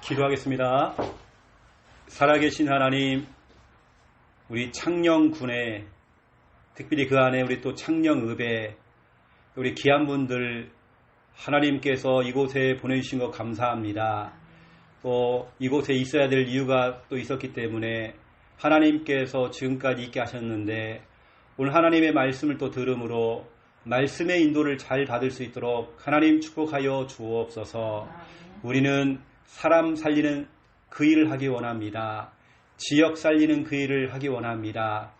기도하겠습니다. 살아계신 하나님, 우리 창녕군에, 특별히 그 안에 우리 또 창녕읍에 우리 귀한 분들 하나님께서 이곳에 보내주신 것 감사합니다. 또 이곳에 있어야 될 이유가 또 있었기 때문에 하나님께서 지금까지 있게 하셨는데, 오늘 하나님의 말씀을 또 들음으로 말씀의 인도를 잘 받을 수 있도록 하나님 축복하여 주옵소서. 우리는 사람 살리는 그 일을 하기 원합니다. 지역 살리는 그 일을 하기 원합니다.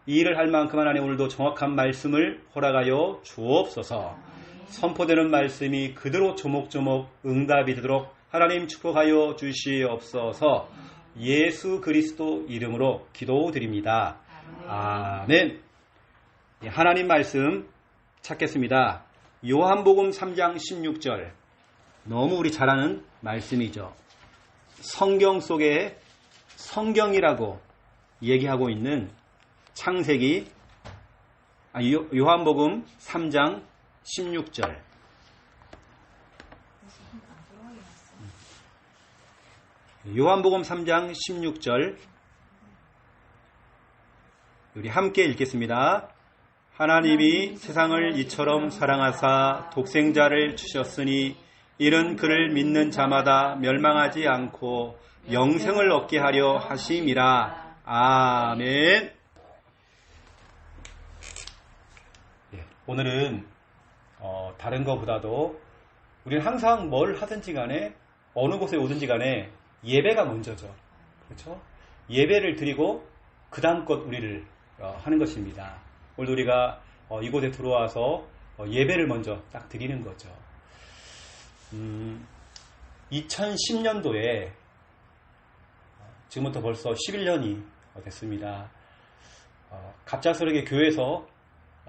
이 일을 할 만큼 하나님 오늘도 정확한 말씀을 허락하여 주옵소서. 선포되는 말씀이 그대로 조목조목 응답이 되도록 하나님 축복하여 주시옵소서. 예수 그리스도 이름으로 기도드립니다. 아멘. 하나님 말씀 찾겠습니다. 요한복음 3장 16절. 너무 우리 잘 아는 말씀이죠. 성경 속에 성경이라고 얘기하고 있는 창세기, 요한복음 3장 16절. 요한복음 3장 16절. 우리 함께 읽겠습니다. 하나님이 세상을 이처럼 사랑하사 독생자를 주셨으니 이는 그를 믿는 자마다 멸망하지 않고 영생을 얻게 하려 하심이라. 아멘. 오늘은 다른 것보다도 우리는 항상 뭘 하든지 간에 어느 곳에 오든지 간에 예배가 먼저죠. 그렇죠? 예배를 드리고 그 다음 것 우리를 하는 것입니다. 오늘 우리가 이곳에 들어와서 예배를 먼저 딱 드리는 거죠. 2010년도에 지금부터 벌써 11년이 됐습니다. 갑작스럽게 교회에서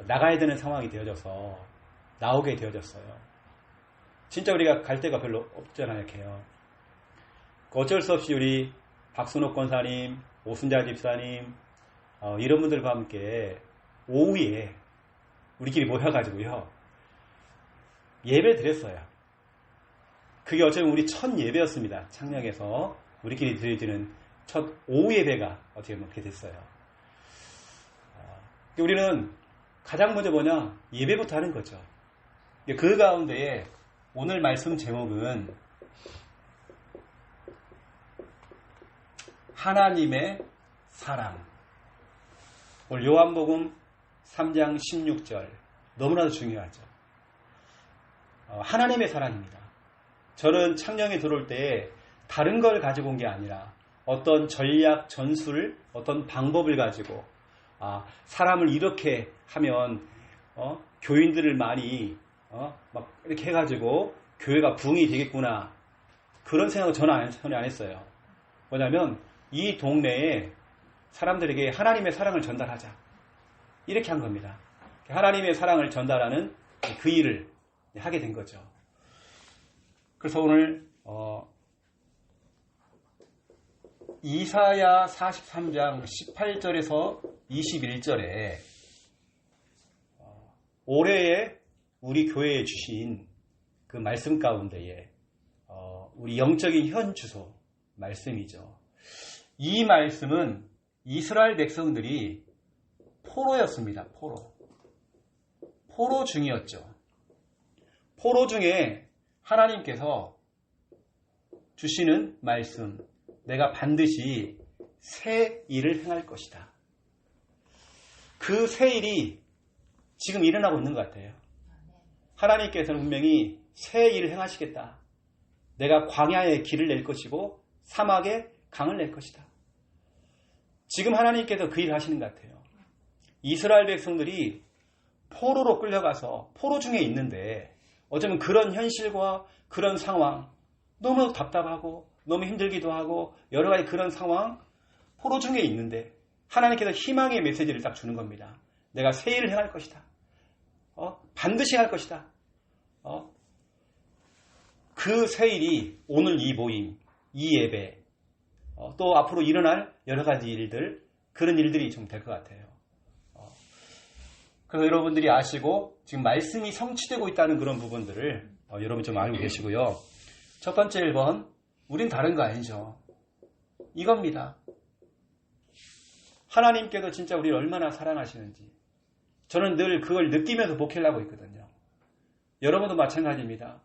나가야 되는 상황이 되어져서 나오게 되어졌어요. 진짜 우리가 갈 데가 별로 없잖아요. 이렇게요. 어쩔 수 없이 우리 박순옥 권사님, 오순자 집사님 이런 분들과 함께 오후에 우리끼리 모여가지고요 예배 드렸어요. 그게 어쩌면 우리 첫 예배였습니다. 창녕에서 우리끼리 드리는 첫 오후 예배가 어떻게 보면 그렇게 됐어요. 우리는 가장 먼저 뭐냐? 예배부터 하는 거죠. 그 가운데에 오늘 말씀 제목은 하나님의 사랑. 오늘 요한복음 3장 16절 너무나도 중요하죠. 하나님의 사랑입니다. 저는 창녕에 들어올 때 다른 걸 가지고 온 게 아니라 어떤 전략, 전술, 어떤 방법을 가지고 사람을 이렇게 하면 교인들을 많이 막 이렇게 해가지고 교회가 부흥이 되겠구나, 그런 생각을 저는 전혀 안 했어요. 뭐냐면 이 동네에 사람들에게 하나님의 사랑을 전달하자, 이렇게 한 겁니다. 하나님의 사랑을 전달하는 그 일을 하게 된 거죠. 그래서 오늘 이사야 43장 18절에서 21절에 올해에 우리 교회에 주신 그 말씀 가운데에 우리 영적인 현 주소 말씀이죠. 이 말씀은 이스라엘 백성들이 포로였습니다. 포로 중이었죠. 포로 중에 하나님께서 주시는 말씀, 내가 반드시 새 일을 행할 것이다. 그 새 일이 지금 일어나고 있는 것 같아요. 하나님께서는 분명히 새 일을 행하시겠다. 내가 광야에 길을 낼 것이고 사막에 강을 낼 것이다. 지금 하나님께서 그 일을 하시는 것 같아요. 이스라엘 백성들이 포로로 끌려가서 포로 중에 있는데 어쩌면 그런 현실과 그런 상황, 너무 답답하고 너무 힘들기도 하고 여러 가지 그런 상황, 포로 중에 있는데 하나님께서 희망의 메시지를 딱 주는 겁니다. 내가 새 일을 행할 것이다. 반드시 할 것이다. 그 새 일이 오늘 이 모임, 이 예배, 또 앞으로 일어날 여러 가지 일들, 그런 일들이 좀 될 것 같아요. 그래서 여러분들이 아시고 지금 말씀이 성취되고 있다는 그런 부분들을 여러분 좀 알고 계시고요. 첫 번째 1번, 우린 다른 거 아니죠. 이겁니다. 하나님께서 진짜 우리를 얼마나 사랑하시는지 저는 늘 그걸 느끼면서 목회를 하고 있거든요. 여러분도 마찬가지입니다.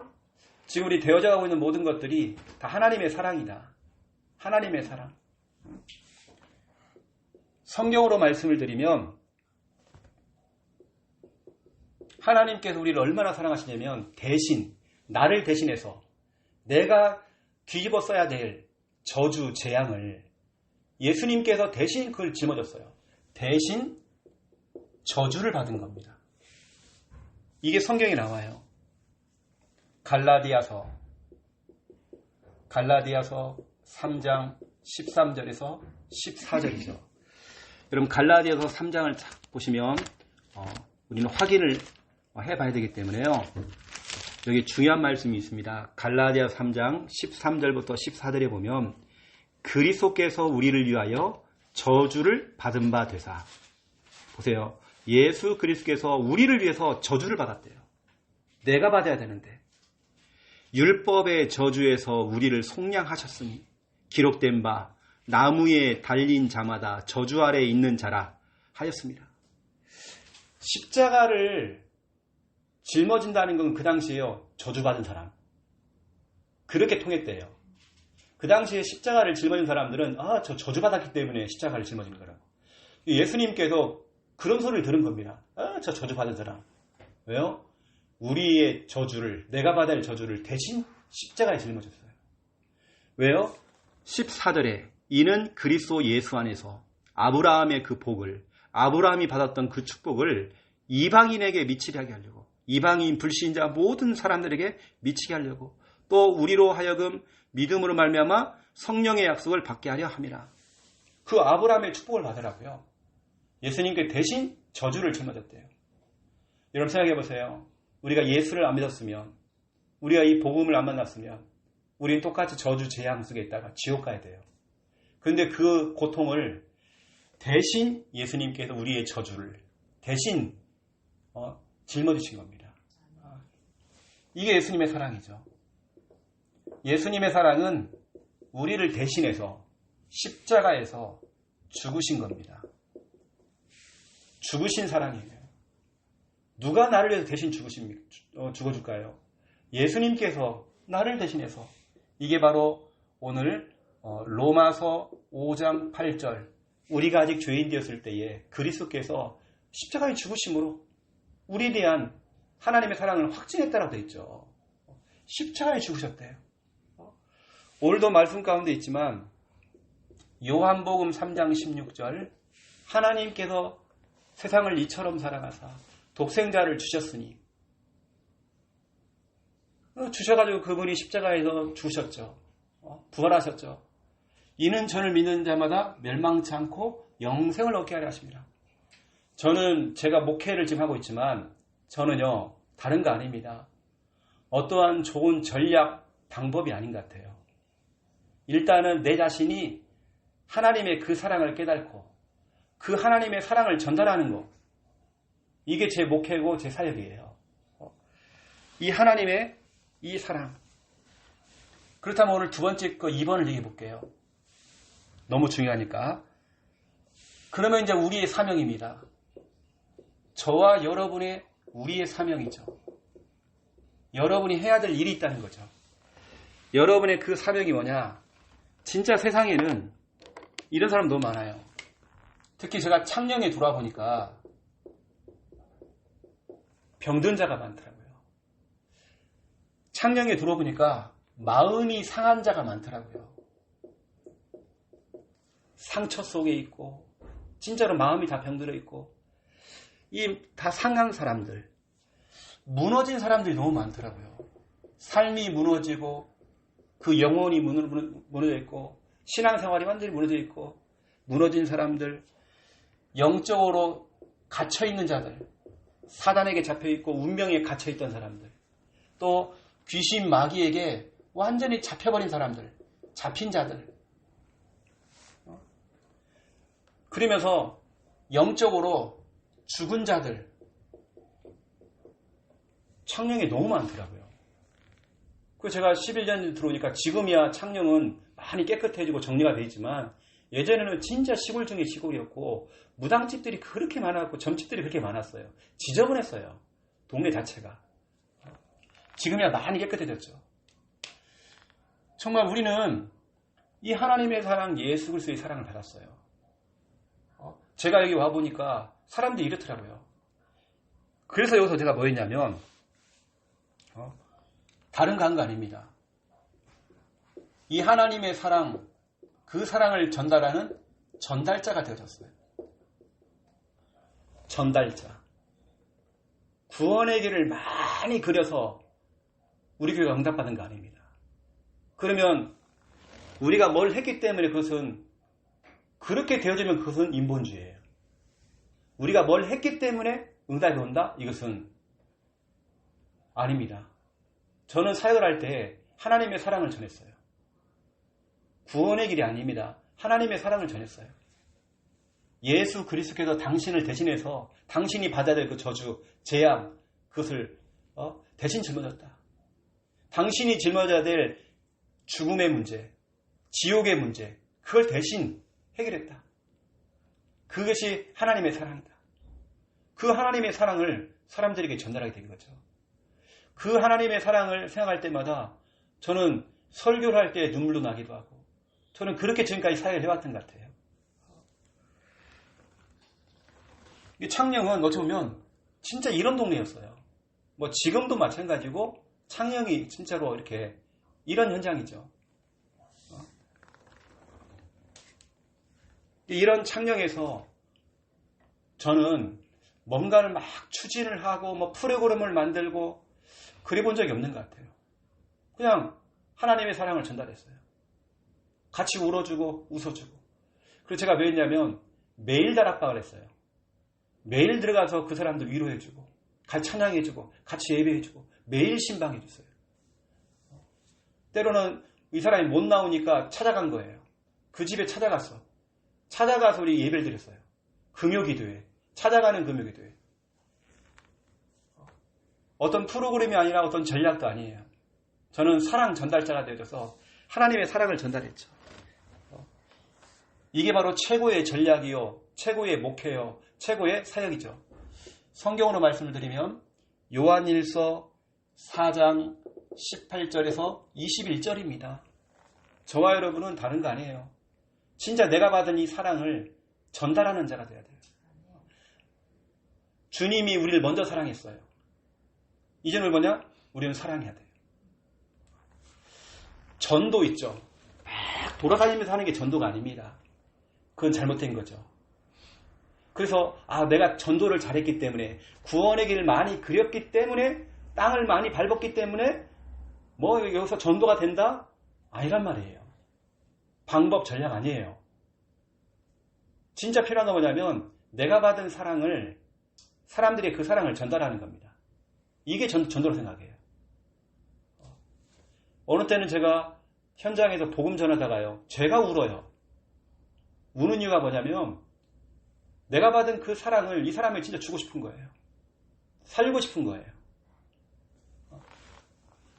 지금 우리 되어져가고 있는 모든 것들이 다 하나님의 사랑이다. 하나님의 사랑. 성경으로 말씀을 드리면 하나님께서 우리를 얼마나 사랑하시냐면 대신 나를 대신해서 내가 뒤집어 써야 될 저주, 재앙을 예수님께서 대신 그걸 짊어졌어요. 대신 저주를 받은 겁니다. 이게 성경에 나와요. 갈라디아서 3장 13절에서 14절이죠. 여러분 갈라디아서 3장을 보시면 우리는 확인을 해봐야 되기 때문에요. 여기 중요한 말씀이 있습니다. 갈라디아 3장 13절부터 14절에 보면 그리스도께서 우리를 위하여 저주를 받은 바 되사. 보세요. 예수 그리스도께서 우리를 위해서 저주를 받았대요. 내가 받아야 되는데. 율법의 저주에서 우리를 속량하셨으니 기록된 바 나무에 달린 자마다 저주 아래에 있는 자라 하였습니다. 십자가를 짊어진다는 건 그 당시에요. 저주받은 사람. 그렇게 통했대요. 그 당시에 십자가를 짊어진 사람들은 저 저주받았기 때문에 십자가를 짊어진 거라고. 예수님께서 그런 소리를 들은 겁니다. 저 저주받은 사람. 왜요? 우리의 저주를, 내가 받아야 할 저주를 대신 십자가에 짊어졌어요. 왜요? 14절에 이는 그리스도 예수 안에서 아브라함의 그 복을, 아브라함이 받았던 그 축복을 이방인에게 미치게 하게 하려고, 이방인 불신자 모든 사람들에게 미치게 하려고, 또 우리로 하여금 믿음으로 말미암아 성령의 약속을 받게 하려 함이라. 그 아브라함의 축복을 받으라고요. 예수님께 대신 저주를 짊어졌대요. 여러분 생각해 보세요. 우리가 예수를 안 믿었으면, 우리가 이 복음을 안 만났으면 우리는 똑같이 저주 재앙 속에 있다가 지옥 가야 돼요. 그런데 그 고통을 대신 예수님께서 우리의 저주를 대신 짊어지신 겁니다. 이게 예수님의 사랑이죠. 예수님의 사랑은 우리를 대신해서 십자가에서 죽으신 겁니다. 죽으신 사랑이에요. 누가 나를 위해서 대신 죽어줄까요? 예수님께서 나를 대신해서. 이게 바로 오늘 로마서 5장 8절 우리가 아직 죄인 되었을 때에 그리스도께서 십자가에 죽으심으로 우리에 대한 하나님의 사랑을 확증했다라고 되어 있죠. 십자가에 죽으셨대요. 오늘도 말씀 가운데 있지만 요한복음 3장 16절 하나님께서 세상을 이처럼 사랑하사 독생자를 주셨으니 주셔가지고 그분이 십자가에서 죽으셨죠. 부활하셨죠. 이는 저를 믿는 자마다 멸망치 않고 영생을 얻게 하려 하십니다. 저는 제가 목회를 지금 하고 있지만 저는요 다른 거 아닙니다. 어떠한 좋은 전략 방법이 아닌 것 같아요. 일단은 내 자신이 하나님의 그 사랑을 깨닫고 그 하나님의 사랑을 전달하는 것, 이게 제 목회고 제 사역이에요. 이 하나님의 이 사랑. 그렇다면 오늘 두 번째 거 2번을 얘기해 볼게요. 너무 중요하니까. 그러면 이제 우리의 사명입니다. 저와 여러분의 우리의 사명이죠. 여러분이 해야 될 일이 있다는 거죠. 여러분의 그 사명이 뭐냐? 진짜 세상에는 이런 사람 너무 많아요. 특히 제가 창녕에 돌아보니까 병든 자가 많더라고요. 창녕에 들어보니까 마음이 상한 자가 많더라고요. 상처 속에 있고 진짜로 마음이 다 병들어 있고 이 다 상한 사람들, 무너진 사람들이 너무 많더라고요. 삶이 무너지고 그 영혼이 무너져 있고 신앙생활이 완전히 무너져 있고 무너진 사람들, 영적으로 갇혀있는 자들, 사단에게 잡혀있고 운명에 갇혀있던 사람들, 또 귀신 마귀에게 완전히 잡혀버린 사람들, 잡힌 자들. 그러면서 영적으로 죽은 자들, 창녕에 너무 많더라고요. 그 제가 11년 들어오니까 지금이야 창녕은 많이 깨끗해지고 정리가 돼 있지만 예전에는 진짜 시골 중에 시골이었고 무당집들이 그렇게 많았고 점집들이 그렇게 많았어요. 지저분했어요. 동네 자체가. 지금이야 많이 깨끗해졌죠. 정말 우리는 이 하나님의 사랑, 예수 그리스도의 사랑을 받았어요. 제가 여기 와보니까 사람들이 이렇더라고요. 그래서 여기서 제가 뭐 했냐면 다른 거 한 거 아닙니다. 이 하나님의 사랑, 그 사랑을 전달하는 전달자가 되어졌어요. 전달자. 구원의 길을 많이 그려서 우리 교회가 응답받은 거 아닙니다. 그러면 우리가 뭘 했기 때문에 그것은 그렇게 되어지면 그것은 인본주의예요. 우리가 뭘 했기 때문에 응답이 온다? 이것은 아닙니다. 저는 사역을 할 때 하나님의 사랑을 전했어요. 구원의 길이 아닙니다. 하나님의 사랑을 전했어요. 예수 그리스도께서 당신을 대신해서 당신이 받아야 될 그 저주, 재앙, 그것을 대신 짊어졌다. 당신이 짊어져야 될 죽음의 문제, 지옥의 문제, 그걸 대신 해결했다. 그것이 하나님의 사랑이다. 그 하나님의 사랑을 사람들에게 전달하게 된 거죠. 그 하나님의 사랑을 생각할 때마다 저는 설교를 할 때 눈물도 나기도 하고 저는 그렇게 지금까지 사역을 해왔던 것 같아요. 이 창녕은 어찌 보면 진짜 이런 동네였어요. 뭐 지금도 마찬가지고 창녕이 진짜로 이렇게 이런 현장이죠. 이런 창녕에서 저는 뭔가를 막 추진을 하고 뭐 프로그램을 만들고 그래 본 적이 없는 것 같아요. 그냥 하나님의 사랑을 전달했어요. 같이 울어주고 웃어주고. 그리고 제가 왜 했냐면 매일 다락방을 했어요. 매일 들어가서 그 사람들 위로해주고 같이 찬양해주고 같이 예배해주고 매일 신방해줬어요. 때로는 이 사람이 못 나오니까 찾아간 거예요. 그 집에 찾아가서 우리 예배를 드렸어요. 금요기도회. 찾아가는 금요기도회. 어떤 프로그램이 아니라 어떤 전략도 아니에요. 저는 사랑 전달자가 되어서 하나님의 사랑을 전달했죠. 이게 바로 최고의 전략이요, 최고의 목표요, 최고의 사역이죠. 성경으로 말씀을 드리면 요한일서 4장 18절에서 21절입니다. 저와 여러분은 다른 거 아니에요. 진짜 내가 받은 이 사랑을 전달하는 자가 돼야 돼요. 주님이 우리를 먼저 사랑했어요. 이제는 뭐냐? 우리는 사랑해야 돼요. 전도 있죠. 막 돌아다니면서 하는 게 전도가 아닙니다. 그건 잘못된 거죠. 그래서 내가 전도를 잘했기 때문에 구원의 길을 많이 그렸기 때문에 땅을 많이 밟았기 때문에 뭐 여기서 전도가 된다? 아니란 말이에요. 방법 전략 아니에요. 진짜 필요한 건 뭐냐면 내가 받은 사랑을 사람들이 그 사랑을 전달하는 겁니다. 이게 전도로 생각해요. 어느 때는 제가 현장에서 복음 전하다가요. 제가 울어요. 우는 이유가 뭐냐면 내가 받은 그 사랑을 이 사람을 진짜 주고 싶은 거예요. 살고 싶은 거예요.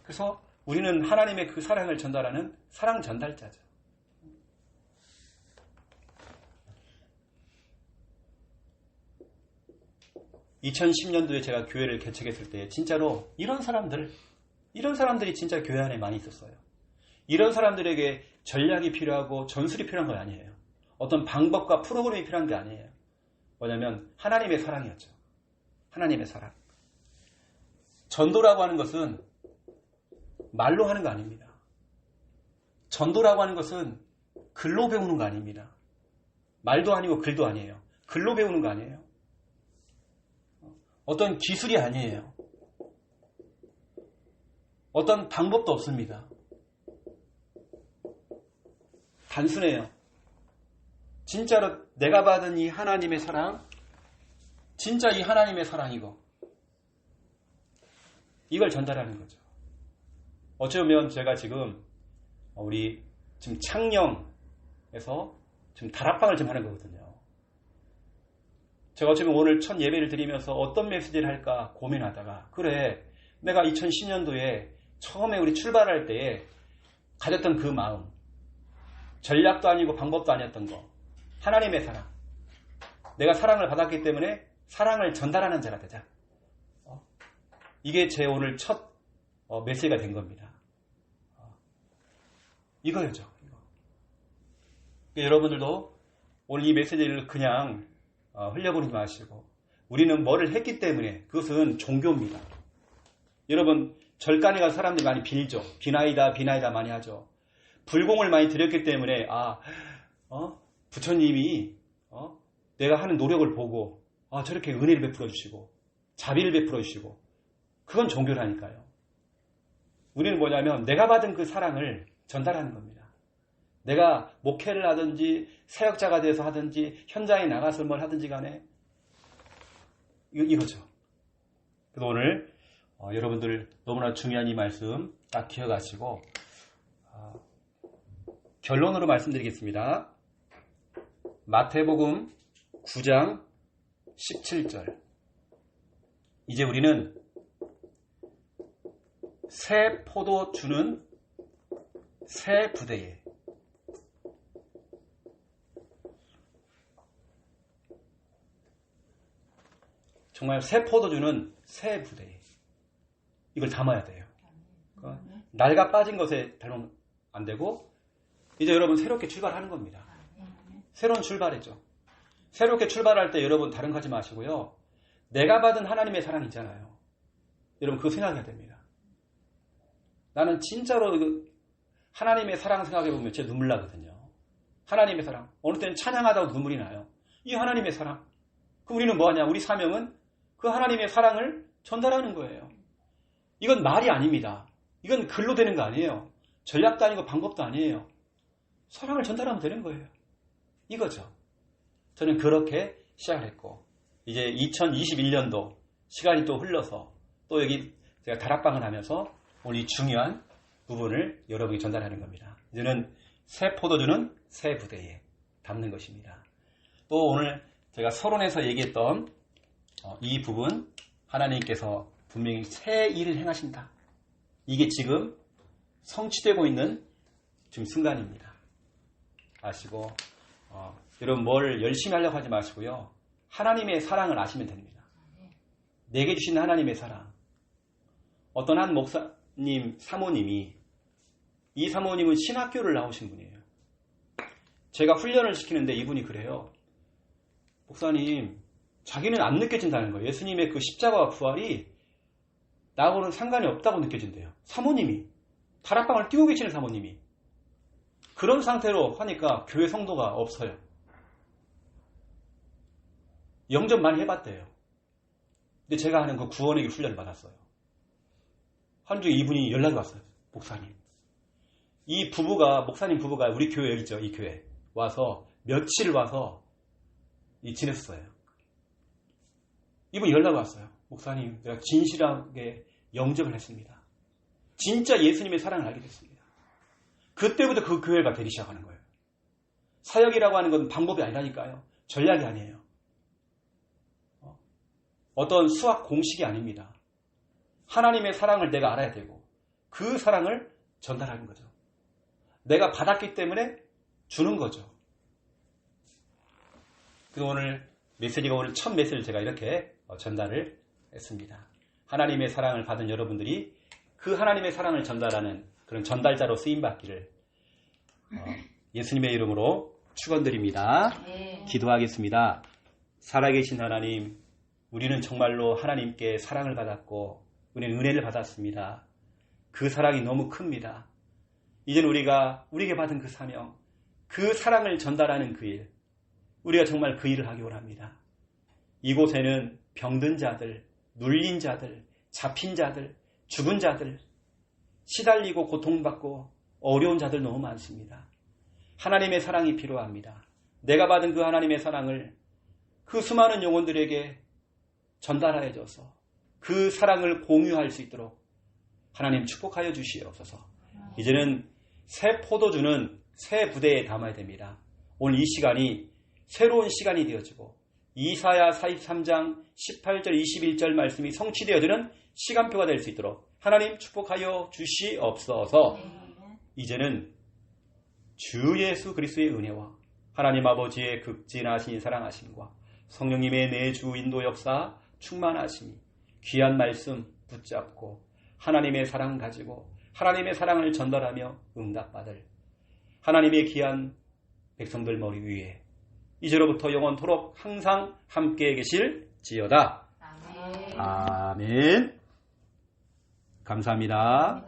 그래서 우리는 하나님의 그 사랑을 전달하는 사랑 전달자죠. (2010년도에) 제가 교회를 개척했을 때 진짜로 이런 사람들이 진짜 교회 안에 많이 있었어요. 이런 사람들에게 전략이 필요하고 전술이 필요한 건 아니에요. 어떤 방법과 프로그램이 필요한 게 아니에요. 뭐냐면 하나님의 사랑이었죠. 하나님의 사랑. 전도라고 하는 것은 말로 하는 거 아닙니다. 전도라고 하는 것은 글로 배우는 거 아닙니다. 말도 아니고 글도 아니에요. 글로 배우는 거 아니에요. 어떤 기술이 아니에요. 어떤 방법도 없습니다. 단순해요. 진짜로 내가 받은 이 하나님의 사랑, 진짜 이 하나님의 사랑이고 이걸 전달하는 거죠. 어쩌면 제가 지금 우리 지금 창녕에서 지금 다락방을 좀 하는 거거든요. 제가 어쩌면 오늘 첫 예배를 드리면서 어떤 메시지를 할까 고민하다가 그래 내가 2010년도에 처음에 우리 출발할 때에 가졌던 그 마음, 전략도 아니고 방법도 아니었던 거, 하나님의 사랑. 내가 사랑을 받았기 때문에 사랑을 전달하는 자가 되자. 이게 제 오늘 첫 메시지가 된 겁니다. 이거죠. 여러분들도 오늘 이 메시지를 그냥 흘려보내지 마시고, 우리는 뭐를 했기 때문에, 그것은 종교입니다. 여러분, 절간에 가서 사람들이 많이 빌죠. 비나이다 많이 하죠. 불공을 많이 드렸기 때문에 부처님이 내가 하는 노력을 보고 저렇게 은혜를 베풀어 주시고 자비를 베풀어 주시고, 그건 종교라니까요. 우리는 뭐냐면 내가 받은 그 사랑을 전달하는 겁니다. 내가 목회를 하든지 사역자가 돼서 하든지 현장에 나가서 뭘 하든지 간에 이거죠. 그래서 오늘 여러분들 너무나 중요한 이 말씀 딱 기억하시고 결론으로 말씀드리겠습니다. 마태복음 9장 17절. 이제 우리는 새 포도 주는 새 부대에 정말 새 포도 주는 새 부대에 이걸 담아야 돼요. 낡아 빠진 것에 달면 안 되고 이제 여러분 새롭게 출발하는 겁니다. 새로운 출발이죠. 새롭게 출발할 때 여러분 다른 거 하지 마시고요. 내가 받은 하나님의 사랑 있잖아요. 여러분 그거 생각해야 됩니다. 나는 진짜로 하나님의 사랑 생각해보면 제 눈물 나거든요. 하나님의 사랑. 어느 때는 찬양하다고 눈물이 나요. 이 하나님의 사랑. 그럼 우리는 뭐하냐? 우리 사명은 그 하나님의 사랑을 전달하는 거예요. 이건 말이 아닙니다. 이건 글로 되는 거 아니에요. 전략도 아니고 방법도 아니에요. 사랑을 전달하면 되는 거예요. 이거죠. 저는 그렇게 시작을 했고 이제 2021년도 시간이 또 흘러서 또 여기 제가 다락방을 하면서 오늘 이 중요한 부분을 여러분이 전달하는 겁니다. 이제는 새 포도주는 새 부대에 담는 것입니다. 또 오늘 제가 서론에서 얘기했던 이 부분 하나님께서 분명히 새 일을 행하신다. 이게 지금 성취되고 있는 지금 순간입니다. 아시고 여러분 뭘 열심히 하려고 하지 마시고요. 하나님의 사랑을 아시면 됩니다. 내게 주신 하나님의 사랑. 어떤 한 목사님 사모님이 이 사모님은 신학교를 나오신 분이에요. 제가 훈련을 시키는데 이분이 그래요. 목사님, 자기는 안 느껴진다는 거예요. 예수님의 그 십자가와 부활이 나하고는 상관이 없다고 느껴진대요. 사모님이. 다락방을 뛰고 계시는 사모님이. 그런 상태로 하니까 교회 성도가 없어요. 영접 많이 해봤대요. 근데 제가 하는 그 구원에게 훈련을 받았어요. 한 주에 이분이 연락이 왔어요. 목사님. 이 부부가, 목사님 부부가 우리 교회 여기죠. 이 교회. 와서 며칠 와서 지냈어요. 이분이 연락이 왔어요. 목사님, 내가 진실하게 영접을 했습니다. 진짜 예수님의 사랑을 알게 됐습니다. 그때부터 그 교회가 되기 시작하는 거예요. 사역이라고 하는 건 방법이 아니라니까요. 전략이 아니에요. 어떤 수학 공식이 아닙니다. 하나님의 사랑을 내가 알아야 되고 그 사랑을 전달하는 거죠. 내가 받았기 때문에 주는 거죠. 그래서 오늘 메시지가 오늘 첫 메시지를 제가 이렇게 전달을 했습니다. 하나님의 사랑을 받은 여러분들이 그 하나님의 사랑을 전달하는 그런 전달자로 쓰임받기를 예수님의 이름으로 축원드립니다. 기도하겠습니다. 살아계신 하나님, 우리는 정말로 하나님께 사랑을 받았고 우리는 은혜를 받았습니다. 그 사랑이 너무 큽니다. 이제는 우리에게 받은 그 사명, 그 사랑을 전달하는 그 일, 우리가 정말 그 일을 하기 원합니다. 이곳에는 병든 자들, 눌린 자들, 잡힌 자들, 죽은 자들, 시달리고 고통받고 어려운 자들 너무 많습니다. 하나님의 사랑이 필요합니다. 내가 받은 그 하나님의 사랑을 그 수많은 영혼들에게 전달하여 줘서 그 사랑을 공유할 수 있도록 하나님 축복하여 주시옵소서. 이제는 새 포도주는 새 부대에 담아야 됩니다. 오늘 이 시간이 새로운 시간이 되어지고 이사야 43장 18절 21절 말씀이 성취되어지는 시간표가 될 수 있도록 하나님 축복하여 주시옵소서. 이제는 주 예수 그리스도의 은혜와 하나님 아버지의 극진하신 사랑하심과 성령님의 내주 인도 역사 충만하심이 귀한 말씀 붙잡고 하나님의 사랑 가지고 하나님의 사랑을 전달하며 응답받을 하나님의 귀한 백성들 머리 위에 이제로부터 영원토록 항상 함께 계실지어다. 아멘. 감사합니다.